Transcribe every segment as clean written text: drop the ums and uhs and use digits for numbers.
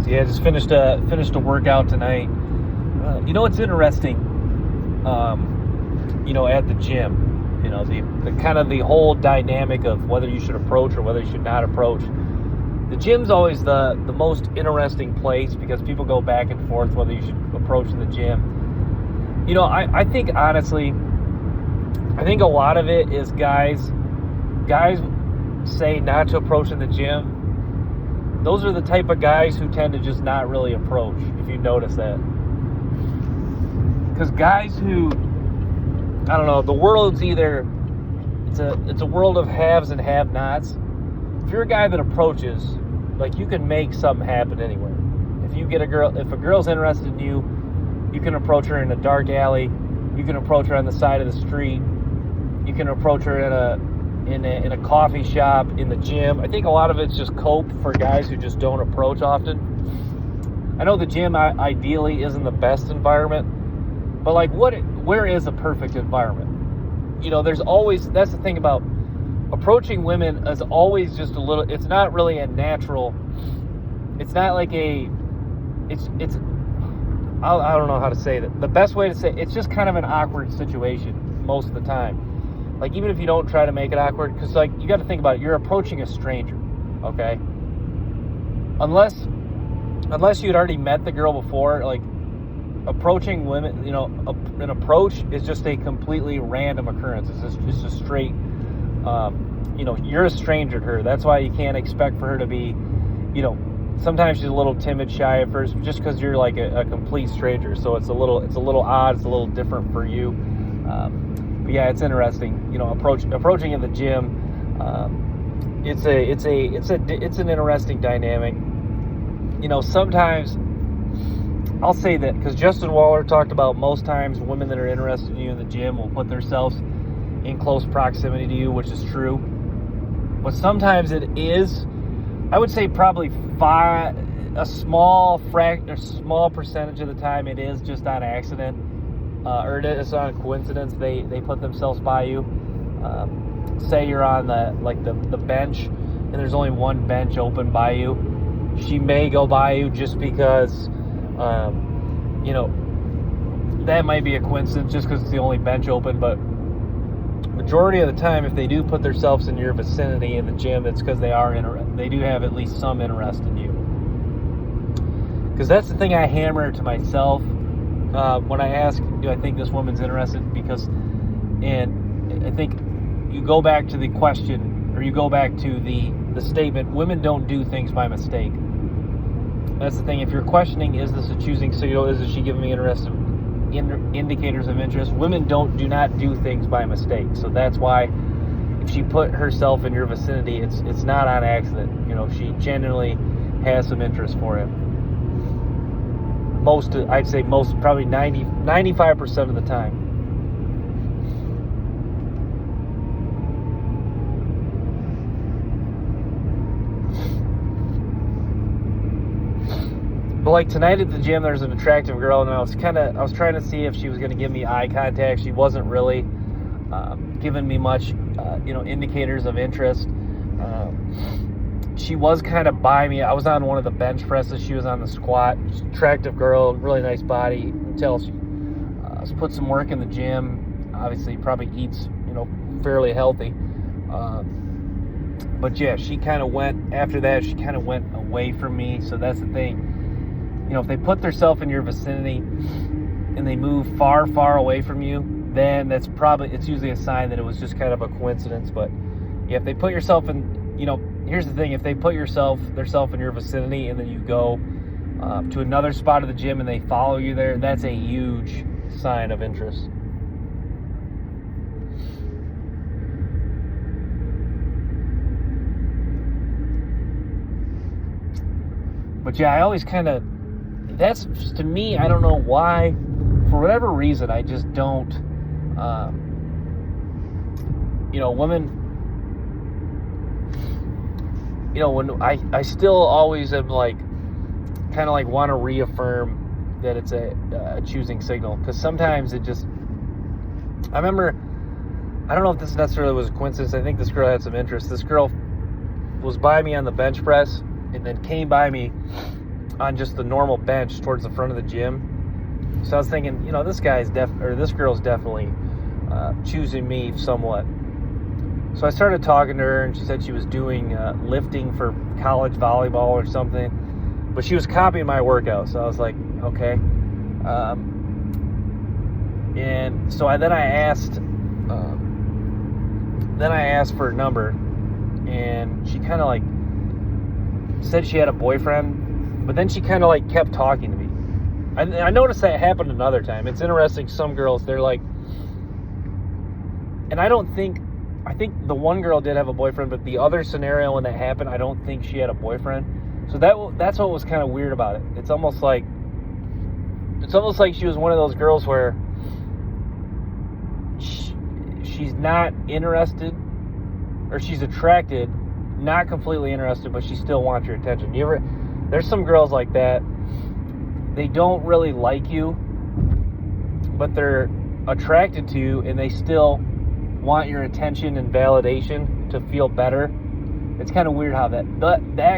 So yeah, just finished a workout tonight. You know, it's interesting. You know, at the gym, you know, the kind of the whole dynamic of whether you should approach or whether you should not approach. The gym's always the most interesting place because people go back and forth whether you should approach in the gym. You know, I think honestly, I think a lot of it is guys say not to approach in the gym. Those are the type of guys who tend to just not really approach, if you notice that. Because guys who, I don't know, the world's either, it's a world of haves and have-nots. If you're a guy that approaches, like, you can make something happen anywhere. If a girl's interested in you, you can approach her in a dark alley. You can approach her on the side of the street. You can approach her in a coffee shop, in the gym. I think a lot of it's just cope for guys who just don't approach often. I know the gym ideally isn't the best environment, but like, where is a perfect environment? You know, that's the thing about approaching women is always just a little, it's not really a natural, it's not like I don't know how to say that. The best way to say it's just kind of an awkward situation most of the time. Like, even if you don't try to make it awkward, because, like, you got to think about it, you're approaching a stranger, okay? Unless you'd already met the girl before, like, approaching women, you know, an approach is just a completely random occurrence. It's just straight, you know, you're a stranger to her. That's why you can't expect for her to be, you know, sometimes she's a little timid, shy at first, just because you're like a complete stranger. So it's a little odd. It's a little different for you. But yeah, it's interesting. You know, approaching in the gym. It's an interesting dynamic. You know, sometimes I'll say that because Justin Waller talked about most times women that are interested in you in the gym will put themselves in close proximity to you, which is true. But sometimes it is, I would say probably a small percentage of the time it is just on accident, or it is on coincidence. They put themselves by you. Say you're on the bench and there's only one bench open by you. She may go by you just because, you know, that might be a coincidence just because it's the only bench open. But majority of the time, if they do put themselves in your vicinity in the gym, it's because they do have at least some interest in you. Because that's the thing I hammer to myself when I ask, do I think this woman's interested? And I think you go back to the question, or you go back to the statement, women don't do things by mistake. That's the thing. If you're questioning, is this a choosing signal? Is she giving me indicators of interest? Women do not do things by mistake. So that's why if she put herself in your vicinity, it's not on accident. You know, she genuinely has some interest for him. I'd say probably 95% of the time. But like tonight at the gym, there's an attractive girl, and I was trying to see if she was going to give me eye contact. She wasn't really giving me much, you know, indicators of interest. She was kind of by me. I was on one of the bench presses. She was on the squat. Attractive girl, really nice body. Until she put some work in the gym. Obviously, probably eats, you know, fairly healthy. But yeah, she kind of went after that. She kind of went away from me. So that's the thing. You know, if they put themselves in your vicinity and they move far, far away from you, then it's usually a sign that it was just kind of a coincidence. But yeah, if they put yourself in, you know, here's the thing, if they put themselves in your vicinity and then you go to another spot of the gym and they follow you there, that's a huge sign of interest. But yeah, I always that's, to me, I don't know why, for whatever reason, I just don't, you know, women, you know, when I still always am like, kind of like want to reaffirm that it's a choosing signal, because sometimes it just, I remember, I don't know if this necessarily was a coincidence. I think this girl had some interest. This girl was by me on the bench press and then came by me on just the normal bench towards the front of the gym. So I was thinking, you know, this girl's definitely choosing me somewhat. So I started talking to her, and she said she was doing lifting for college volleyball or something, but she was copying my workout. So I was like, okay. And so I asked for a number, and she kind of like said she had a boyfriend, but then she kind of like kept talking to me. I noticed that happened another time. It's interesting. Some girls, they're like, and I think the one girl did have a boyfriend, but the other scenario when that happened, I don't think she had a boyfriend. So that's what was kind of weird about it. It's almost like she was one of those girls where she's not interested, or she's attracted, not completely interested, but she still wants your attention. There's some girls like that. They don't really like you, but they're attracted to you, and they still want your attention and validation to feel better. It's kind of weird how that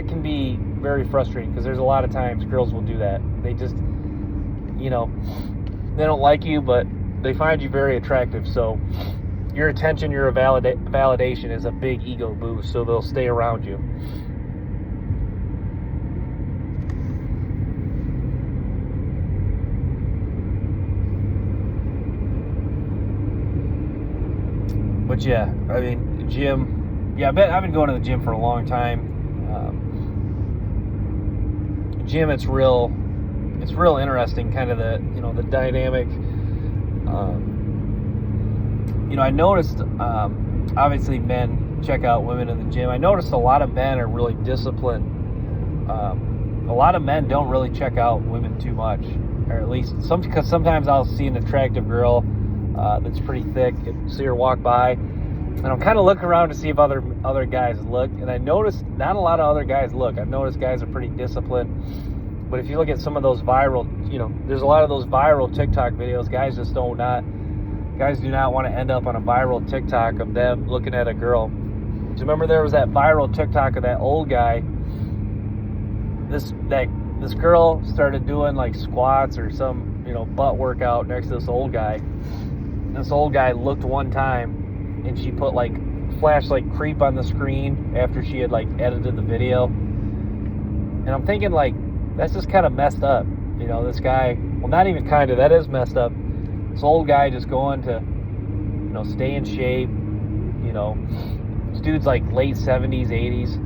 can be very frustrating, because there's a lot of times girls will do that. They just, you know, they don't like you, but they find you very attractive. So your attention, your validation is a big ego boost, so they'll stay around you. But yeah, I mean, gym. Yeah, I've been going to the gym for a long time. Gym, it's real interesting, kind of the dynamic. I noticed, obviously men check out women in the gym. I noticed a lot of men are really disciplined. A lot of men don't really check out women too much, or at least because sometimes I'll see an attractive girl that's pretty thick, and see her walk by, and I'll kind of look around to see if other guys look, and I noticed not a lot of other guys look. I've noticed guys are pretty disciplined, but if you look at some of those viral, there's a lot of those viral TikTok videos, guys do not want to end up on a viral TikTok of them looking at a girl. Do you remember there was that viral TikTok of that old guy? This girl started doing like squats or some butt workout next to this old guy. This old guy looked one time, and she put flashed creep on the screen after she had edited the video. And I'm thinking that's just kind of messed up. This guy, well, not even kind of, that is messed up. This old guy just going to stay in shape. This dude's late 70s, 80s.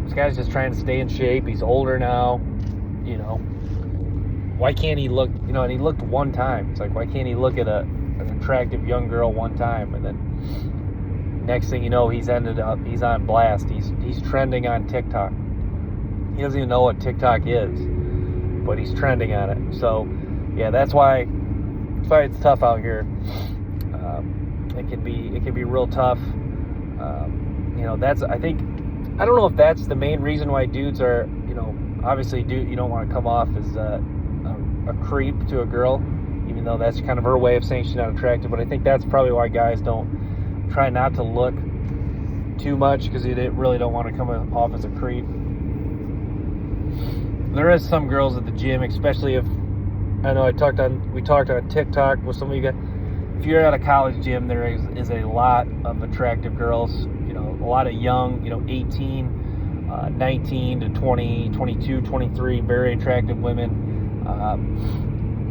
This guy's just trying to stay in shape. He's older now. Why can't he look, and he looked one time. It's why can't he look at an attractive young girl one time, and then next thing you know, he's on blast. He's trending on TikTok. He doesn't even know what TikTok is, but he's trending on it. So yeah, that's why it's tough out here. It can be real tough. I don't know if that's the main reason why dudes are, obviously you don't want to come off as a creep to a girl, even though that's kind of her way of saying she's not attractive. But I think that's probably why guys don't try not to look too much, because they really don't want to come off as a creep. There is some girls at the gym, especially if, I know we talked on TikTok with some of you guys. If you're at a college gym, there is a lot of attractive girls, a lot of young, 18, 19 to 20, 22, 23, very attractive women.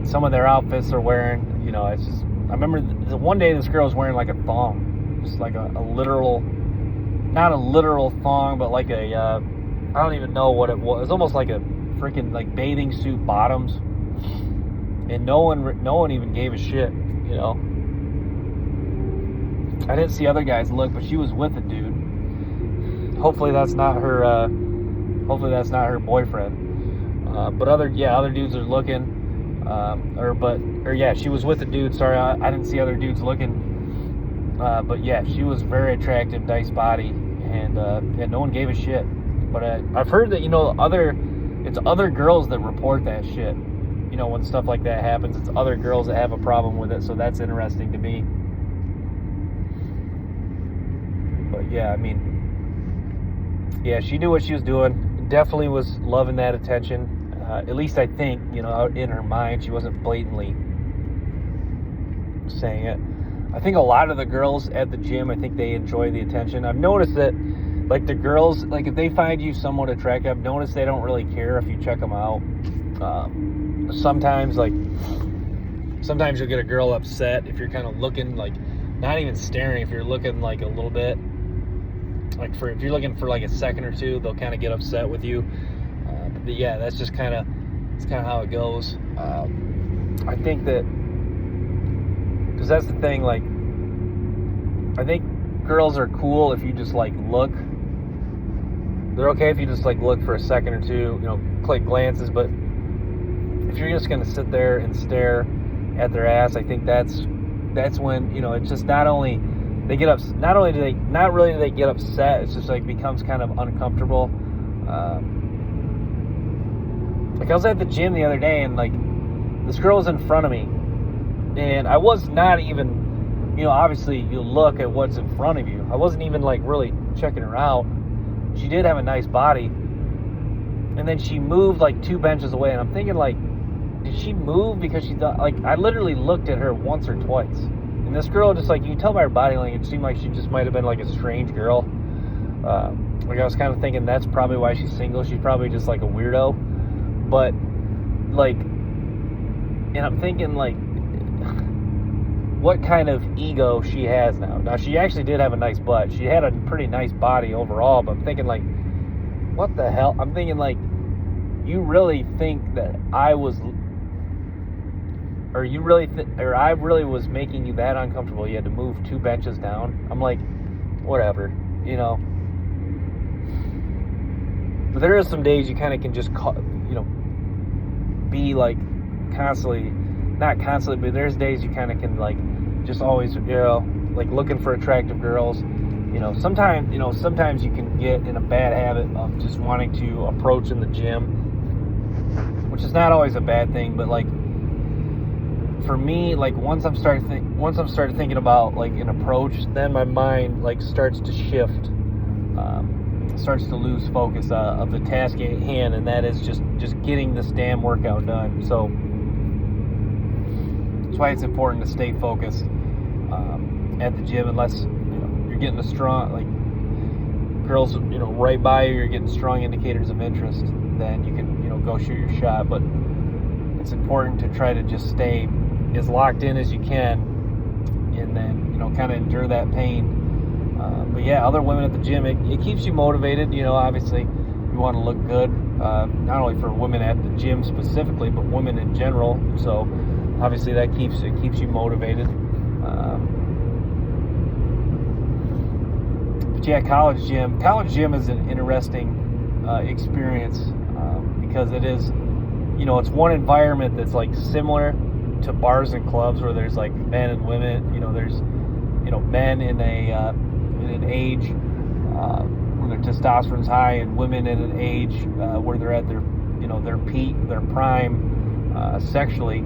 Some of their outfits they're wearing, it's just, I remember one day this girl was wearing a thong, just a literal, not a literal thong, but I don't even know what it was. It was almost like a freaking bathing suit bottoms, and no one even gave a shit. I didn't see other guys look, but she was with a dude. Hopefully that's not her boyfriend. But other dudes are looking. She was with a dude. Sorry, I didn't see other dudes looking. But yeah, she was very attractive, nice body, and no one gave a shit. But I've heard that it's other girls that report that shit. When stuff like that happens, it's other girls that have a problem with it. So that's interesting to me. But yeah, I mean, yeah, she knew what she was doing. Definitely was loving that attention. At least I think, in her mind, she wasn't blatantly saying it. I think a lot of the girls at the gym, I think they enjoy the attention. I've noticed that, like, the girls, like, if they find you somewhat attractive, I've noticed they don't really care if you check them out. Sometimes you'll get a girl upset if you're kind of looking, like, not even staring, if you're looking, like, a little bit, like, if you're looking for, like, a second or two, they'll kind of get upset with you. But yeah, that's just kind of how it goes. I think that, because that's the thing, like, I think girls are cool if you just, like, look. They're okay if you just, like, look for a second or two, quick glances, but if you're just going to sit there and stare at their ass, I think that's when, it's just not only do they get upset, it's just, like, becomes kind of uncomfortable. Like, I was at the gym the other day, and, like, this girl was in front of me, and I was not even, obviously you look at what's in front of you. I wasn't even, like, really checking her out. She did have a nice body, and then she moved, like, 2 benches away, and I'm thinking, like, did she move because she thought, like, I literally looked at her once or twice, and this girl just, like, you can tell by her body language, it seemed like she just might have been, like, a strange girl. Like, I was kind of thinking that's probably why she's single. She's probably just, like, a weirdo. But, like, and I'm thinking, like, what kind of ego she has now. Now, she actually did have a nice butt. She had a pretty nice body overall, but I'm thinking, like, what the hell? I'm thinking, like, you really think that I was, or I really was making you that uncomfortable? You had to move 2 benches down? I'm like, whatever, But there are some days you kind of can just, be, like, constantly, not constantly, but there's days you kind of can, like, just always, like, looking for attractive girls. Sometimes you can get in a bad habit of just wanting to approach in the gym, which is not always a bad thing, but, like, for me, like, once I'm started thinking about, like, an approach, then my mind, like, starts to shift, starts to lose focus of the task at hand, and that is just getting this damn workout done. So that's why it's important to stay focused at the gym, unless you're getting a strong, like, girls right by you, you're getting strong indicators of interest, then you can go shoot your shot. But it's important to try to just stay as locked in as you can, and then kind of endure that pain. But yeah, other women at the gym, it keeps you motivated. Obviously you want to look good, not only for women at the gym specifically, but women in general. So obviously that keeps you motivated. But yeah, college gym is an interesting experience because it is, it's one environment that's, like, similar to bars and clubs where there's, like, men and women. There's men in an age where their testosterone's high, and women in an age where they're at their their peak, their prime sexually,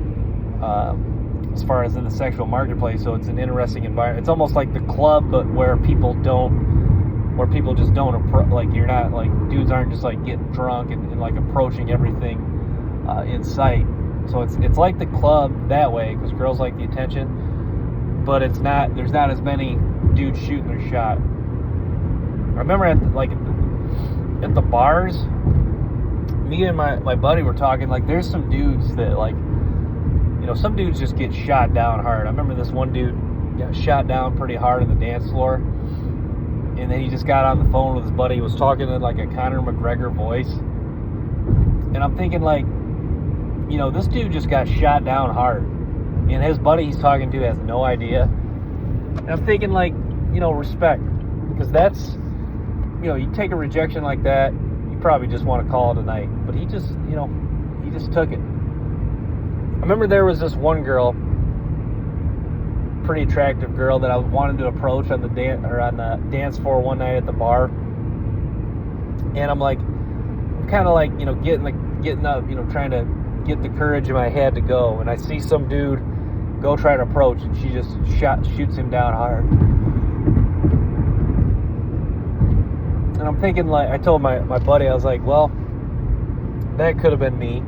as far as in the sexual marketplace. So it's an interesting environment. It's almost like the club, but where people just don't approach, like, you're not, like, dudes aren't just, like, getting drunk and like approaching everything in sight. So it's like the club that way, because girls like the attention, but there's not as many dudes shooting their shot. I remember at the bars, me and my buddy were talking, like, there's some dudes that, like, some dudes just get shot down hard. I remember this one dude got shot down pretty hard on the dance floor, and then he just got on the phone with his buddy. He was talking in, like, a Conor McGregor voice, and I'm thinking, like, this dude just got shot down hard, and his buddy he's talking to has no idea. And I'm thinking, like, respect, because that's, you take a rejection like that, you probably just want to call it a night. But he just took it. I remember there was this one girl, pretty attractive girl, that I wanted to approach on the dance floor one night at the bar, and I'm kind of like, getting up, trying to get the courage in my head to go, and I see some dude go try to approach, and she just shoots him down hard. And I'm thinking, like, I told my buddy, I was like, well, that could have been me.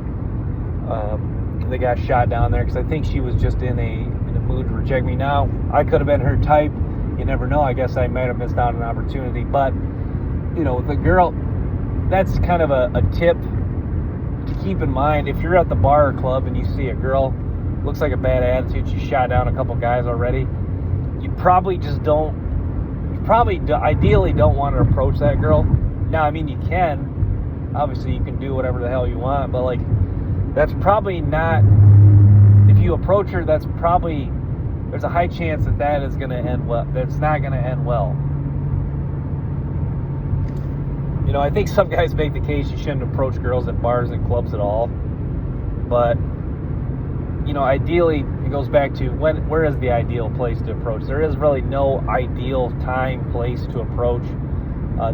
That got shot down there, because I think she was just in a mood to reject me. Now, I could have been her type. You never know. I guess I might have missed out on an opportunity. But, you know, the girl, that's kind of a tip to keep in mind. If you're at the bar or club and you see a girl, looks like a bad attitude, she shot down a couple guys already, you probably ideally don't want to approach that girl. Now, I mean, you can. Obviously, you can do whatever the hell you want, but, like, that's probably not, if you approach her, there's a high chance that is going to end well. That's not going to end well. You know, I think some guys make the case you shouldn't approach girls at bars and clubs at all. But, you know, ideally, it goes back to where is the ideal place to approach? There is really no ideal time, place to approach.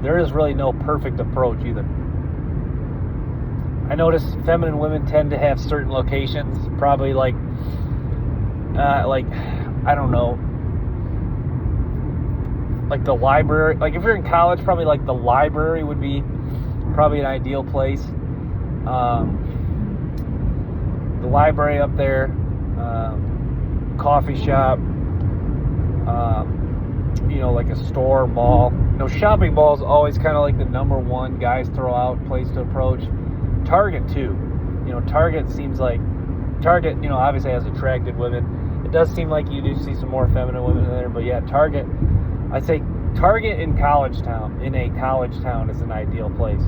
There is really no perfect approach either. I notice feminine women tend to have certain locations, probably like I don't know, like the library. Like if you're in college, probably like the library would be probably an ideal place. The library up there, coffee shop, you know, like a store, mall. You know, shopping mall is always kind of like the number one guys throw out place to approach. Target too. You know, Target, you know, obviously has attractive women. It does seem like you do see some more feminine women in there, but yeah, Target, I'd say Target in a college town is an ideal place.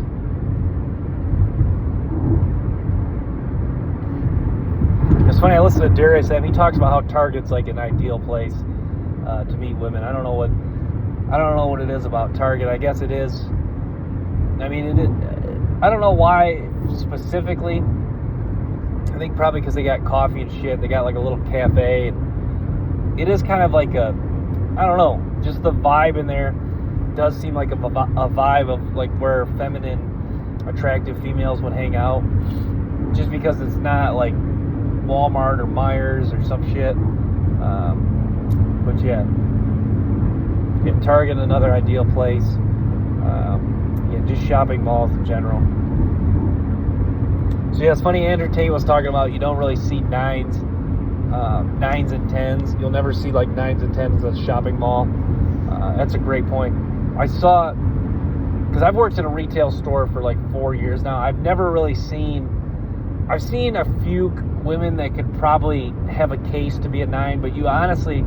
It's funny, I listen to Darius and he talks about how Target's like an ideal place to meet women. I don't know what it is about Target. I guess it is. I mean, I don't know why specifically. I think probably because they got coffee and shit. They got like a little cafe. And it is kind of like I don't know, just the vibe in there does seem like a vibe of like where feminine, attractive females would hang out. Just because it's not like Walmart or Myers or some shit. But yeah, Target, another ideal place. Just shopping malls in general. So yeah, it's funny, Andrew Tate was talking about you don't really see nines and tens. You'll never see like 9s and 10s at a shopping mall. That's a great point. I saw, because I've worked in a retail store for like 4 years now, I've seen a few women that could probably have a case to be a 9, but you honestly,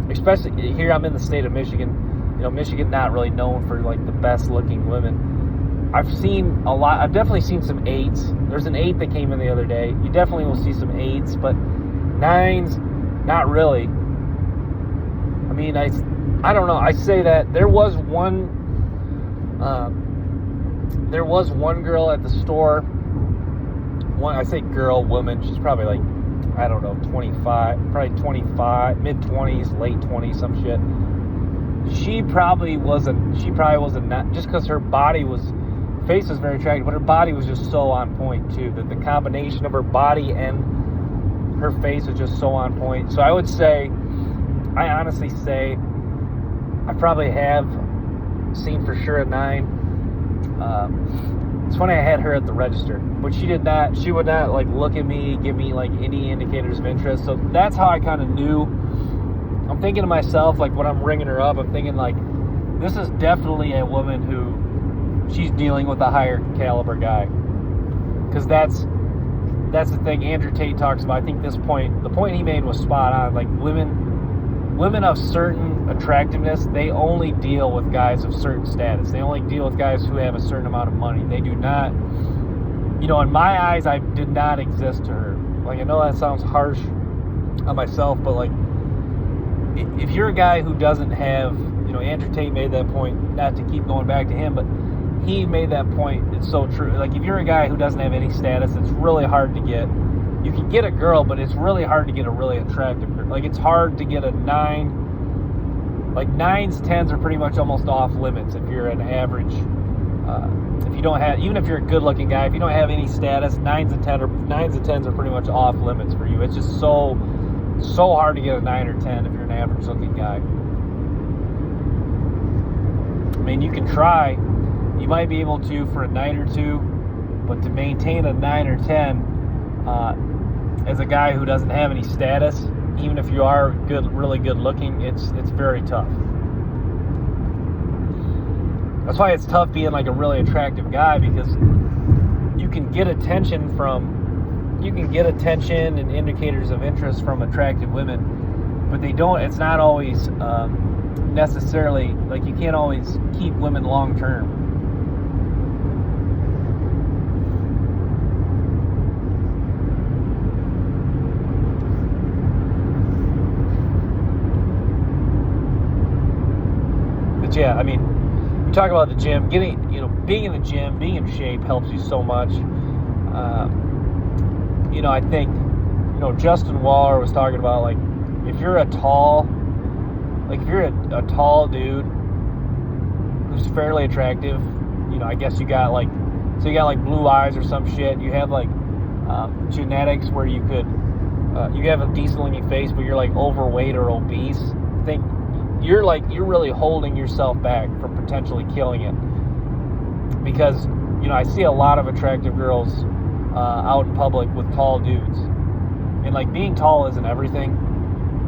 especially here, I'm in the state of Michigan. You know, Michigan not really known for like the best looking women. I've definitely seen some 8s. There's an 8 that came in the other day. You definitely will see some 8s, but 9s, not really. I mean, I don't know. I say that there was one girl at the store. I say girl, woman. She's probably like, I don't know, 25, mid-20s, late 20s, some shit. She probably wasn't not, just because her face was very attractive, but her body was just so on point too, that the combination of her body and her face was just so on point. So I honestly say I probably have seen for sure a 9. It's funny, I had her at the register, but she would not like look at me, give me like any indicators of interest. So that's how I kind of knew. I'm thinking to myself, like when I'm ringing her up, I'm thinking like, this is definitely a woman who she's dealing with a higher caliber guy. Because that's the thing Andrew Tate talks about. I think the point he made was spot on. Like women of certain attractiveness, they only deal with guys of certain status. They only deal with guys who have a certain amount of money. They do not, you know, in my eyes, I did not exist to her. Like, I know that sounds harsh on myself, but like, if you're a guy who doesn't have, you know, Andrew Tate made that point, not to keep going back to him, but he made that point. It's so true. Like, if you're a guy who doesn't have any status, it's really hard to get. You can get a girl, but it's really hard to get a really attractive girl. Like, it's hard to get a 9. Like, 9s, 10s are pretty much almost off limits if you're an average. If you don't have, even if you're a good-looking guy, if you don't have any status, 9s and 10s are pretty much off limits for you. It's just so hard to get a 9 or 10 if you're an average-looking guy. I mean, you can try. You might be able to for a night or two, But to maintain a 9 or 10 as a guy who doesn't have any status, even if you are really good looking, it's very tough. That's why it's tough being like a really attractive guy, because you can get attention and indicators of interest from attractive women, but it's not always necessarily, like, you can't always keep women long term. But yeah, I mean, you talk about the gym, being in the gym, being in shape helps you so much. I think, Justin Waller was talking about, like, if you're a tall dude who's fairly attractive, I guess you got like blue eyes or some shit. You have like genetics where you have a decent looking face, but you're like overweight or obese. I think you're really holding yourself back from potentially killing it, because I see a lot of attractive girls out in public with tall dudes, and like, being tall isn't everything,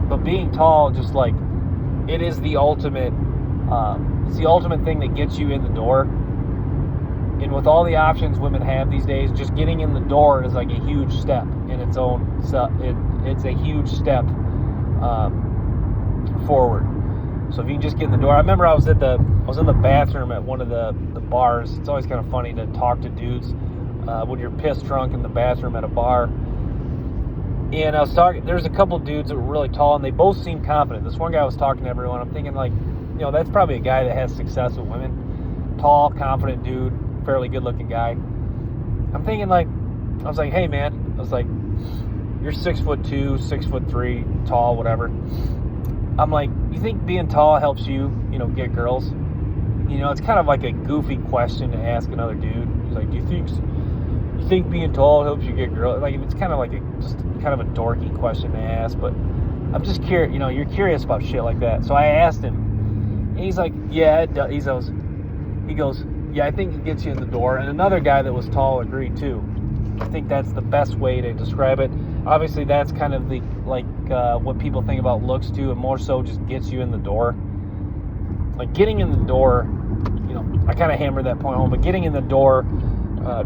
but being tall, just like, it is the ultimate it's the ultimate thing that gets you in the door. And with all the options women have these days, just getting in the door is like a huge step in its own. It's a huge step forward. So if you can just get in the door. I remember I was in the bathroom at one of the bars. It's always kind of funny to talk to dudes when you're pissed drunk in the bathroom at a bar. And I was talking, there's a couple dudes that were really tall, and they both seemed confident. This one guy was talking to everyone. I'm thinking, like, that's probably a guy that has success with women. Tall, confident dude, fairly good looking guy. I'm thinking, like, I was like, hey man, I was like, you're 6'2", 6'3", tall, whatever. I'm like, you think being tall helps you, get girls? It's kind of like a goofy question to ask another dude. He's like, do you think being tall helps you get girls? Like, it's kind of like just kind of a dorky question to ask, but I'm just curious. You're curious about shit like that. So I asked him, and he's like, yeah, it does. He goes, yeah, I think it gets you in the door. And another guy that was tall agreed too. I think that's the best way to describe it. Obviously, that's kind of the what people think about looks too, and more so just gets you in the door. Like, getting in the door, I kind of hammered that point home, but getting in the door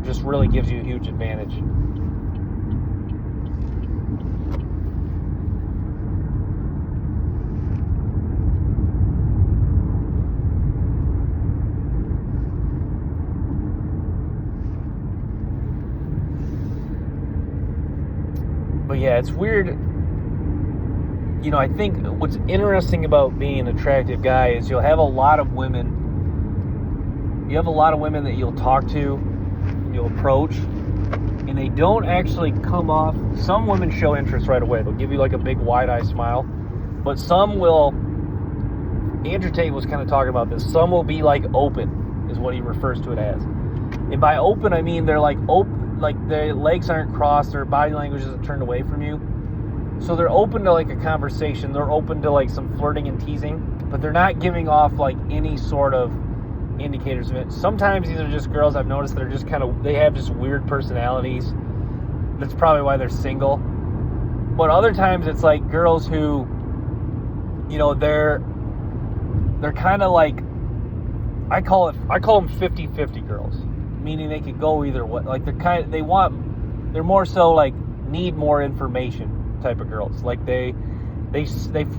just really gives you a huge advantage. But yeah, it's weird. I think what's interesting about being an attractive guy is you'll have a lot of women. You have a lot of women that you'll talk to, you'll approach, and they don't actually come off. Some women show interest right away. They'll give you like a big wide-eyed smile. But some will, Andrew Tate was kind of talking about this, some will be like open, is what he refers to it as. And by open, I mean they're like open, like their legs aren't crossed, their body language isn't turned away from you. So they're open to like a conversation, they're open to like some flirting and teasing, but they're not giving off like any sort of indicators of it. Sometimes these are just girls I've noticed that are just they have just weird personalities. That's probably why they're single. But other times it's like girls who, they're kind of like, I call them 50-50 girls, meaning they could go either way. Like, they're more so like need more information type of girls. Like they've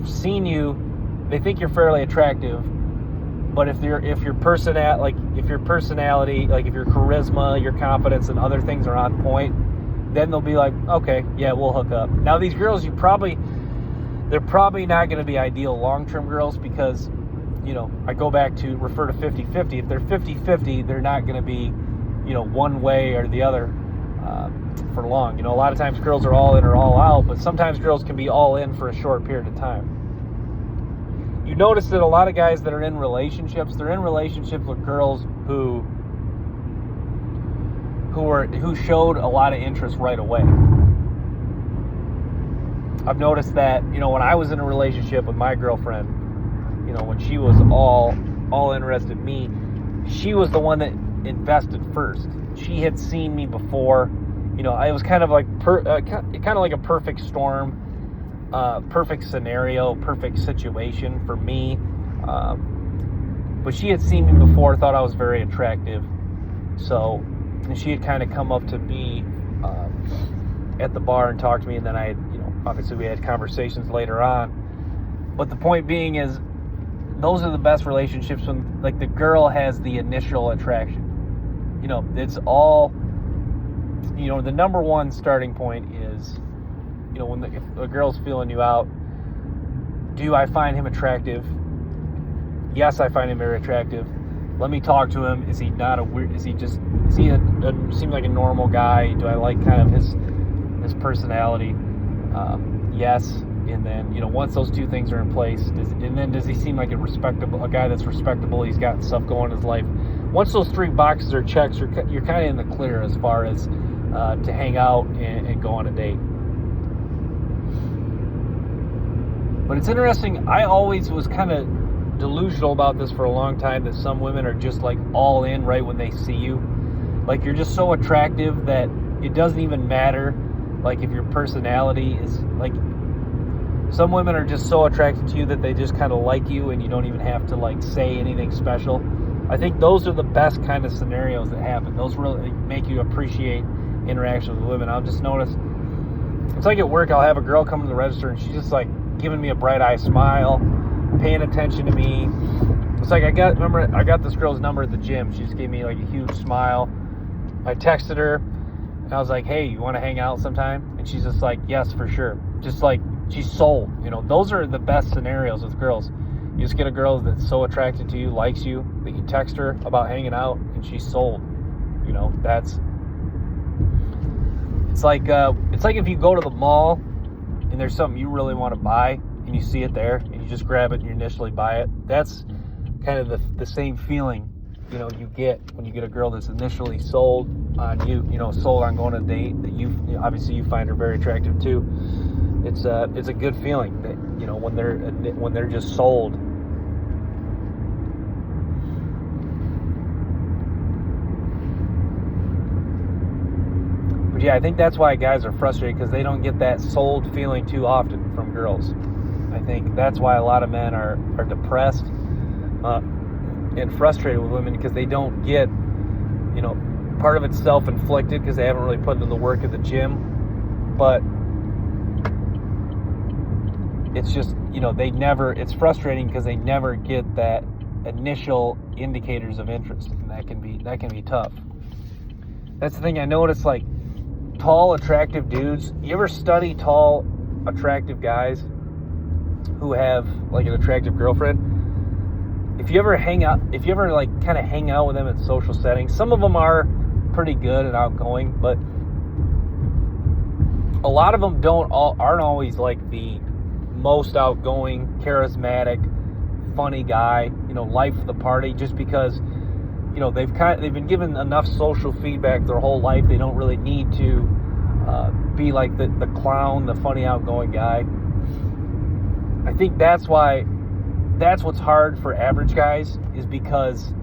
seen you, they think you're fairly attractive, but if your personality, like if your charisma, your confidence, and other things are on point, then they'll be like, okay, yeah, we'll hook up. Now these girls, they're probably not going to be ideal long-term girls, because I go back to refer to 50-50. If they're 50-50, they're not going to be one way or the other for long. A lot of times girls are all in or all out, but sometimes girls can be all in for a short period of time. You notice that a lot of guys that are in relationships, they're in relationships with girls who showed a lot of interest right away. I've noticed that, when I was in a relationship with my girlfriend, when she was all interested in me, she was the one that invested first. She had seen me before. You know, I was kind of like kind of like a perfect storm, perfect scenario, perfect situation for me. But she had seen me before, thought I was very attractive. So, and she had kind of come up to me at the bar and talked to me, and then I had, you know, obviously we had conversations later on. But the point being is, those are the best relationships when, like, the girl has the initial attraction. You know, it's all, you know, the number one starting point is, you know, if a girl's feeling you out, do I find him attractive? Yes, I find him very attractive. Let me talk to him. Is he not a weird, is he seem like a normal guy? Do I like kind of his personality? Yes. And then, you know, once those two things are in place, does he seem like a guy that's respectable? He's got stuff going in his life. Once those three boxes are checked, you're kind of in the clear as far as to hang out and go on a date. But it's interesting. I always was kind of delusional about this for a long time, that some women are just like all in right when they see you. Like, you're just so attractive that it doesn't even matter, like, if your personality is, like, some women are just so attracted to you that they just kind of like you, and you don't even have to, like, say anything special. I think those are the best kind of scenarios that happen. Those really make you appreciate interactions with women. I'll just notice, it's like at work, I'll have a girl come to the register and she's just like giving me a bright eye smile, paying attention to me. It's like, I got this girl's number at the gym. She just gave me like a huge smile. I texted her and I was like, hey, you want to hang out sometime? And she's just like, yes, for sure. Just like, she's sold. You know, those are the best scenarios with girls. You just get a girl that's so attracted to you, likes you, that you text her about hanging out, and she's sold. You know, it's like if you go to the mall and there's something you really want to buy and you see it there and you just grab it and you initially buy it. That's kind of the same feeling, you know, you get when you get a girl that's initially sold on you, you know, sold on going on a date, that you know, obviously you find her very attractive too. It's a good feeling that, you know, when they're just sold. But yeah, I think that's why guys are frustrated, because they don't get that sold feeling too often from girls. I think that's why a lot of men are depressed and frustrated with women, because they don't get, you know, part of it's self-inflicted because they haven't really put in the work at the gym, but it's just, you know, it's frustrating because they never get that initial indicators of interest, and that can be tough. That's the thing I notice, like, tall, attractive dudes. You ever study tall, attractive guys who have like an attractive girlfriend? If you ever like kind of hang out with them in social settings, some of them are pretty good and outgoing, but a lot of them aren't always like the most outgoing, charismatic, funny guy, you know, life of the party, just because, you know, they've been given enough social feedback their whole life. They don't really need to be like the clown, the funny, outgoing guy. I think that's what's hard for average guys, is because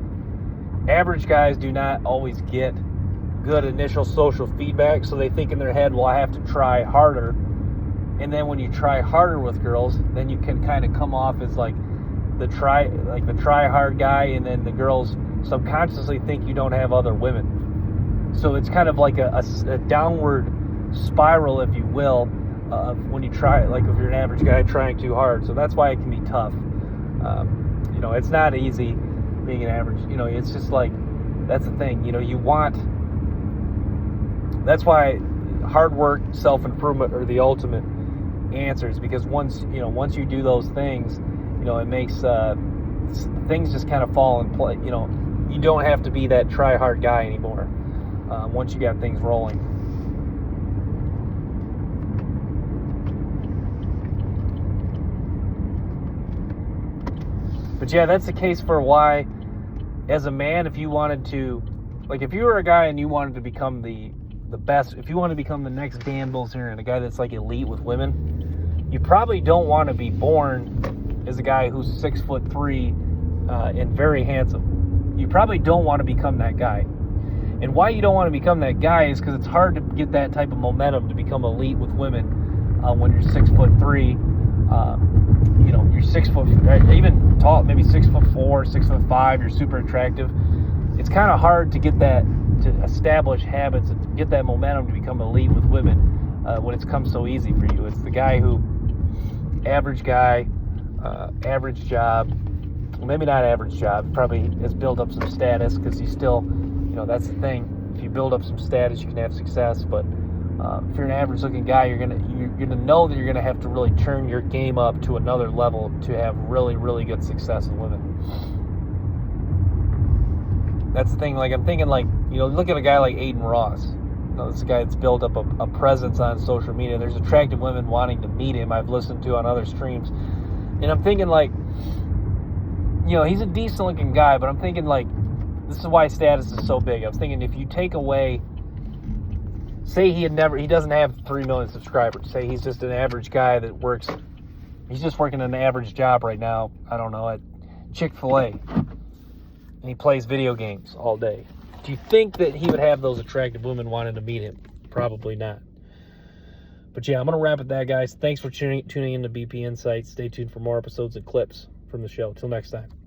average guys do not always get good initial social feedback, so they think in their head, well, I have to try harder. And then when you try harder with girls, then you can kind of come off as like the try hard guy, and then the girls subconsciously think you don't have other women. So it's kind of like a downward spiral, if you will, when you try, like if you're an average guy trying too hard. So that's why it can be tough. You know, it's not easy being an average. You know, it's just like, that's the thing. You know, that's why hard work, self-improvement are the ultimate answers, because once you do those things, you know, it makes things just kind of fall in place. You know, you don't have to be that try hard guy anymore once you got things rolling. But yeah, that's the case for why, as a man, if you wanted to, like, if you were a guy and you wanted to become the best, if you want to become the next Dan Bilzerian, a guy that's like elite with women, you probably don't want to be born as a guy who's 6'3" and very handsome. you probably don't want to become that guy. And why you don't want to become that guy is because it's hard to get that type of momentum to become elite with women when you're 6'3". You're 6 foot, even tall, maybe 6'4", 6'5". You're super attractive. It's kind of hard to get that, to establish habits and to get that momentum to become elite with women when it's come so easy for you. It's the guy who, average guy, average job, well, maybe not average job, probably has built up some status because he's still, that's the thing. If you build up some status, you can have success. But if you're an average-looking guy, you're gonna know that you're gonna have to really turn your game up to another level to have really, really good success with women. That's the thing. Like I'm thinking, look at a guy like Aiden Ross. This is a guy that's built up a presence on social media. There's attractive women wanting to meet him. I've listened to on other streams, and I'm thinking he's a decent-looking guy, but I'm thinking this is why status is so big. I was thinking if you take away, say he doesn't have 3 million subscribers. Say he's just an average guy that works. He's just working an average job right now. I don't know, at Chick-fil-A, and he plays video games all day. Do you think that he would have those attractive women wanting to meet him? Probably not. But yeah, I'm going to wrap it there, guys. Thanks for tuning in to BP Insights. Stay tuned for more episodes and clips from the show. Till next time.